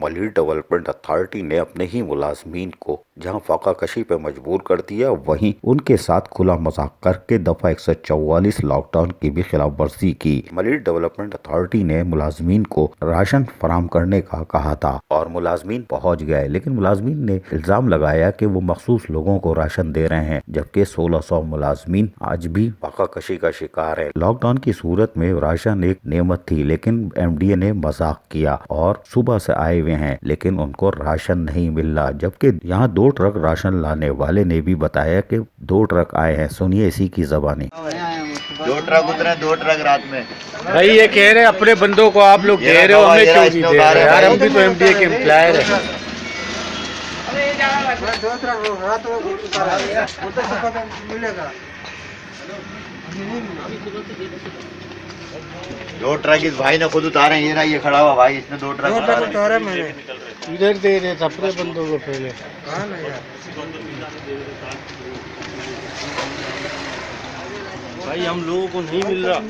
Malir development authority ने अपने ही मुलाजमीन को जहां फाका कशी पे मजबूर कर दिया, वहीं उनके साथ खुला मजाक करके दफा 144 लॉकडाउन की भी खिलाफ वर्जी की। मलिर डेवलपमेंट अथॉरिटी ने मुलाजमीन को राशन फराम करने का कहा था और मुलाजमीन पहुंच गए, लेकिन मुलाजमीन ने इल्जाम लगाया कि वो मखसूस लोगों को राशन दे रहे हैं, जबकि 1600 मुलाजमीन आज भी फाका कशी का शिकार है। लॉकडाउन की सूरत में राशन एक नेमत थी, लेकिन MDA ने मजाक किया और सुबह से आए हुए हैं लेकिन उनको राशन नहीं मिल रहा, जबकि यहाँ 2 ट्रक राशन लाने वाले ने भी बताया कि 2 ट्रक आए हैं। सुनिए इसी की ज़बानी। 2 ट्रक उतरे, 2 ट्रक रात में। भाई ये कह रहे अपने बंदों को आप लोग दे रहे हो, हमें क्यों नहीं दे रहे यार? हम भी तो MDA के एम्प्लॉयर हैं। 2 ट्रक इस भाई ने खुद उतारे हैं। ये रहा, ये खड़ा हुआ भाई, इसने 2 ट्रक उतारे मैंने इधर दे रहे थे अपने बंदों को पहले। भाई हम लोगों को नहीं मिल रहा।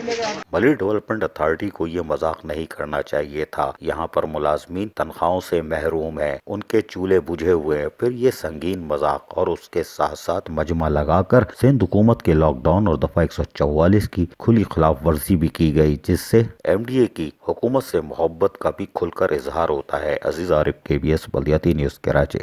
मलिर डेवलपमेंट अथॉरिटी को ये मजाक नहीं करना चाहिए था। यहाँ पर मुलाजमीन तनख्वाहों से महरूम है, उनके चूल्हे बुझे हुए हैं, फिर ये संगीन मजाक और उसके साथ साथ मजमा लगाकर सिंध हुकूमत के लॉकडाउन और दफा 144 की खुली खिलाफ वर्जी भी की गई, जिससे MDA की हुकूमत से मोहब्बत का भी खुलकर इजहार होता है। अजीज आरिफ, KBS बल्दियाती न्यूज, कराची।